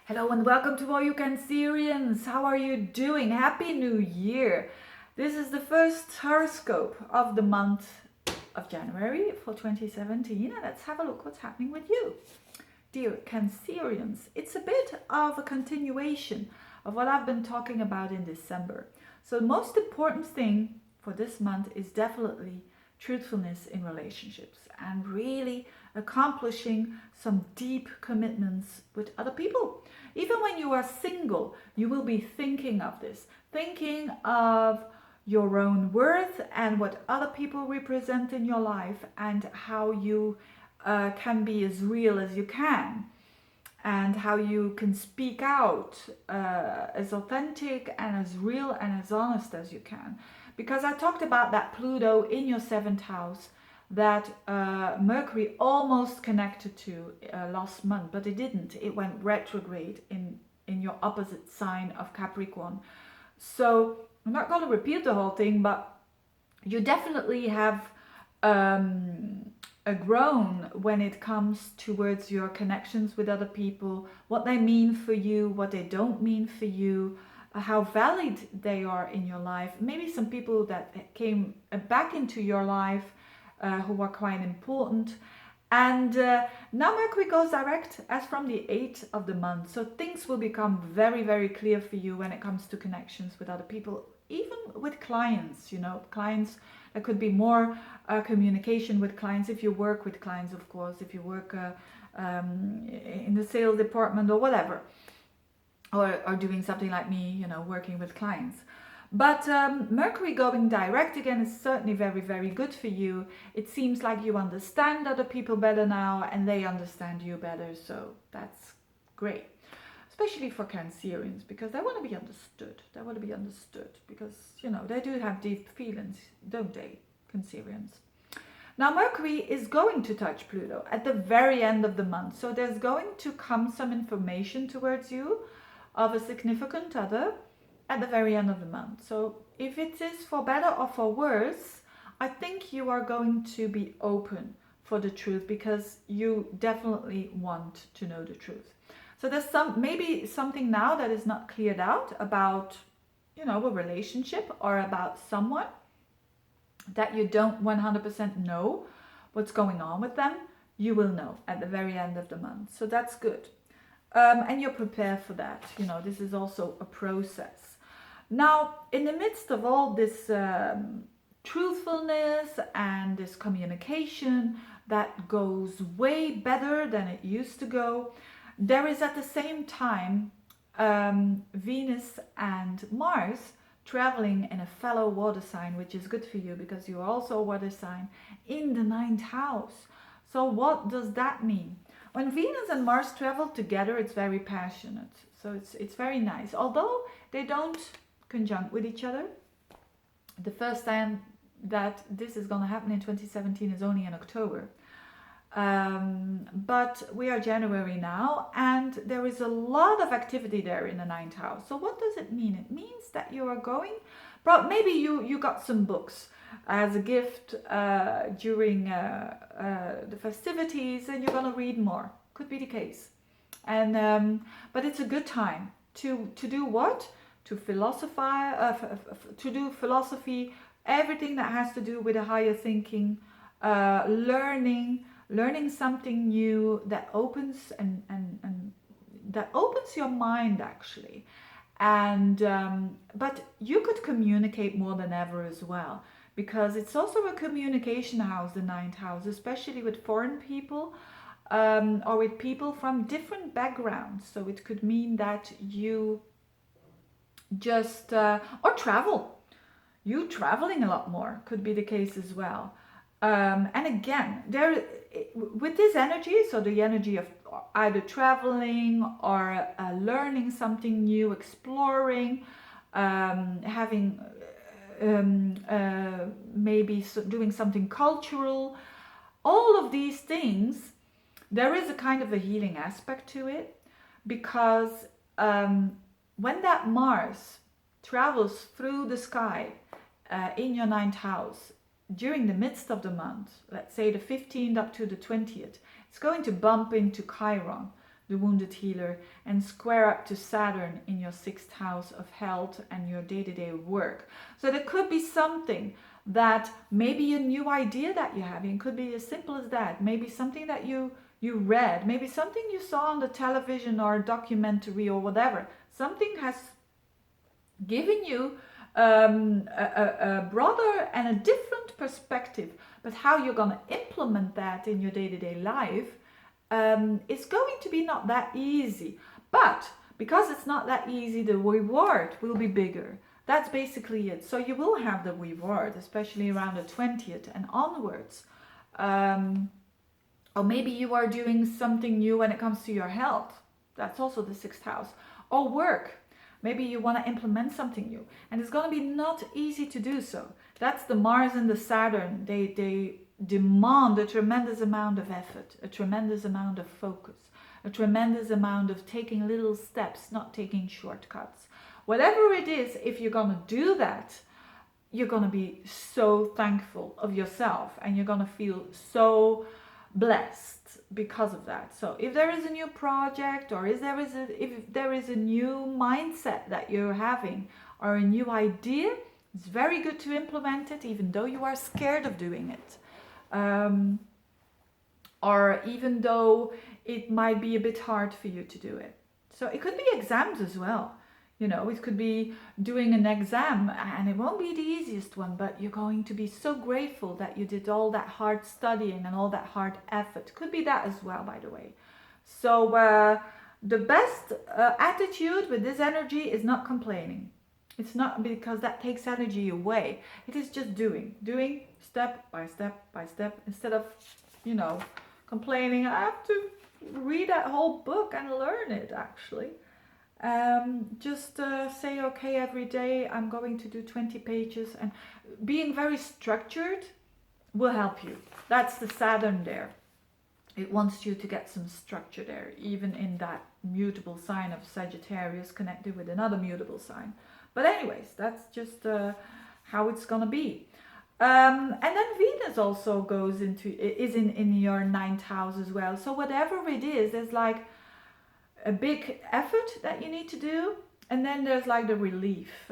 Hello and welcome to all you Cancerians. How are you doing? Happy New Year. This is the first horoscope of the month of January for 2017, and let's have a look what's happening with you. Dear Cancerians, it's a bit of a continuation of what I've been talking about in December. So the most important thing for this month is definitely truthfulness in relationships and really accomplishing some deep commitments with other people. Even when you are single, you will be thinking of this, thinking of your own worth and what other people represent in your life and how you can be as real as you can and how you can speak out as authentic and as real and as honest as you can. Because I talked about that Pluto in your seventh house that Mercury almost connected to last month, but it didn't. It went retrograde in your opposite sign of Capricorn. So I'm not going to repeat the whole thing, but you definitely have grown when it comes towards your connections with other people, what they mean for you, what they don't mean for you, how valid they are in your life. Maybe some people that came back into your life who are quite important. And now Mercury goes direct as from the 8th of the month. So things will become very, very clear for you when it comes to connections with other people, even with clients, clients. There could be more communication with clients if you work with clients, of course, if you work in the sales department or whatever, or doing something like me, working with clients. But Mercury going direct again is certainly very, very good for you. It seems like you understand other people better now and they understand you better. So that's great. Especially for Cancerians, because they want to be understood. They want to be understood because, they do have deep feelings, don't they, Cancerians? Now Mercury is going to touch Pluto at the very end of the month. So there's going to come some information towards you of a significant other at the very end of the month. So if it is for better or for worse, I think you are going to be open for the truth because you definitely want to know the truth. So there's maybe something now that is not cleared out about, a relationship or about someone that you don't 100% know what's going on with them. You will know at the very end of the month. So that's good. And you're prepared for that. This is also a process. Now, in the midst of all this truthfulness and this communication that goes way better than it used to go, there is at the same time Venus and Mars traveling in a fellow water sign, which is good for you because you're also a water sign in the ninth house. So what does that mean? When Venus and Mars travel together, it's very passionate. So it's very nice. Although they don't conjunct with each other. The first time that this is going to happen in 2017 is only in October. But we are January now, and there is a lot of activity there in the ninth house. So what does it mean? It means that you are going, maybe you got some books as a gift during the festivities, and you're going to read more. Could be the case. And but it's a good time to do what? To philosophize, to do philosophy, everything that has to do with a higher thinking, learning something new that opens and that opens your mind actually. And but you could communicate more than ever as well, because it's also a communication house, the ninth house, especially with foreign people or with people from different backgrounds. So it could mean that you just or travel, you traveling a lot more could be the case as well. And again, there with this energy, so the energy of either traveling or learning something new, exploring, having maybe doing something cultural, all of these things, there is a kind of a healing aspect to it, because when that Mars travels through the sky in your ninth house during the midst of the month, let's say the 15th up to the 20th, it's going to bump into Chiron, the wounded healer, and square up to Saturn in your 6th house of health and your day-to-day work. So there could be something that, maybe a new idea that you're having, could be as simple as that. Maybe something that you read, maybe something you saw on the television or a documentary or whatever. Something has given you a broader and a different perspective, but how you're going to implement that in your day-to-day life is going to be not that easy. But because it's not that easy, the reward will be bigger. That's basically it. So you will have the reward, especially around the 20th and onwards. Or maybe you are doing something new when it comes to your health. That's also the 6th house. Or work. Maybe you want to implement something new. And it's going to be not easy to do so. That's the Mars and the Saturn. They demand a tremendous amount of effort, a tremendous amount of focus, a tremendous amount of taking little steps, not taking shortcuts. Whatever it is, if you're going to do that, you're going to be so thankful of yourself and you're going to feel so blessed because of that. So if there is a new project, or if there is a new mindset that you're having, or a new idea, it's very good to implement it, even though you are scared of doing it. Or even though it might be a bit hard for you to do it. So it could be exams as well. You know, it could be doing an exam, and it won't be the easiest one, but you're going to be so grateful that you did all that hard studying and all that hard effort. Could be that as well, by the way. So the best attitude with this energy is not complaining. It's not, because that takes energy away. It is just doing step by step by step, instead of, you know, complaining. I have to read that whole book and learn it, actually. Just say, okay, every day I'm going to do 20 pages, and being very structured will help you. That's the Saturn there. It wants you to get some structure there, even in that mutable sign of Sagittarius connected with another mutable sign. But anyways, that's just how it's gonna be. And then Venus also is in your 9th house as well. So whatever it is, there's like a big effort that you need to do, and then there's like the relief.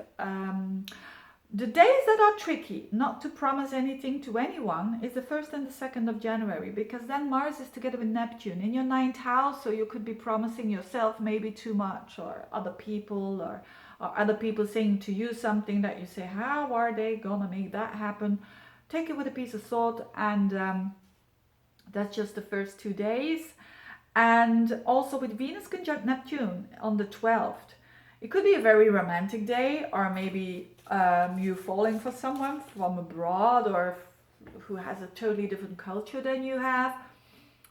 The days that are tricky, not to promise anything to anyone, is the 1st and the 2nd of January, because then Mars is together with Neptune in your 9th house, so you could be promising yourself maybe too much, or other people, or other people saying to you something that you say, how are they gonna make that happen? Take it with a piece of salt, and that's just the first 2 days. And also with Venus conjunct Neptune on the 12th, it could be a very romantic day, or maybe you falling for someone from abroad, or who has a totally different culture than you have.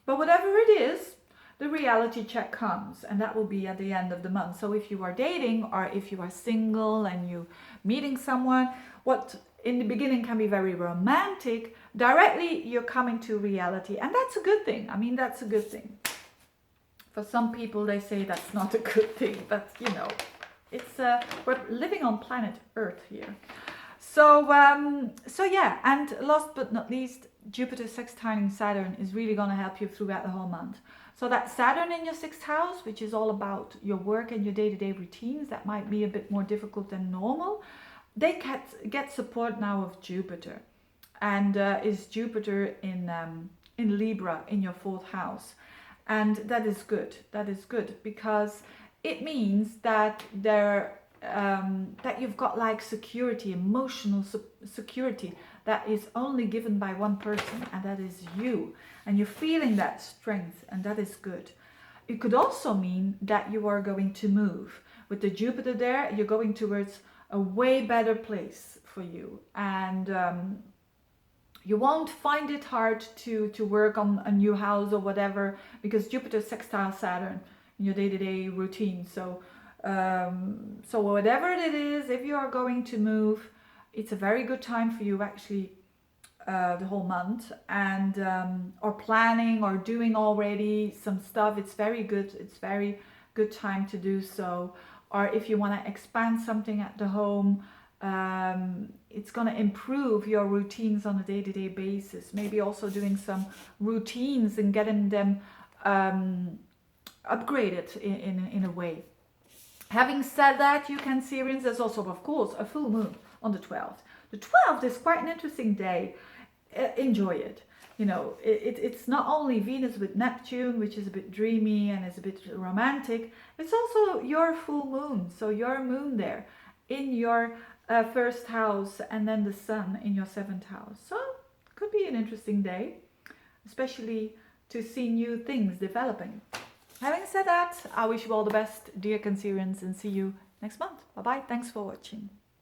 But whatever it is, the reality check comes, and that will be at the end of the month. So if you are dating, or if you are single and you meeting someone, what in the beginning can be very romantic, directly you're coming to reality, and that's a good thing. I mean, that's a good thing. For some people, they say that's not a good thing, but you know, it's we're living on planet Earth here. So yeah, and last but not least, Jupiter sextiling Saturn is really going to help you throughout the whole month. So that Saturn in your 6th house, which is all about your work and your day-to-day routines, that might be a bit more difficult than normal. They get support now of Jupiter, and is Jupiter in Libra in your 4th house. And that is good. That is good, because it means that that you've got like security, emotional security, that is only given by one person, and that is you. And you're feeling that strength, and that is good. It could also mean that you are going to move. With the Jupiter there, you're going towards a way better place for you. And you won't find it hard to work on a new house or whatever, because Jupiter sextile Saturn in your day-to-day routine. So whatever it is, if you are going to move, it's a very good time for you, actually, the whole month. And or planning or doing already some stuff, it's very good. It's very good time to do so. Or if you want to expand something at the home, it's going to improve your routines on a day-to-day basis. Maybe also doing some routines and getting them upgrade it in a way. Having said that, you Cancerians, there's also, of course, a full moon on the 12th. The 12th is quite an interesting day. Enjoy it. You know, it's not only Venus with Neptune, which is a bit dreamy and is a bit romantic. It's also your full moon. So your moon there in your first house, and then the sun in your 7th house. So could be an interesting day, especially to see new things developing. Having said that, I wish you all the best, dear Cancerians, and see you next month. Bye bye. Thanks for watching.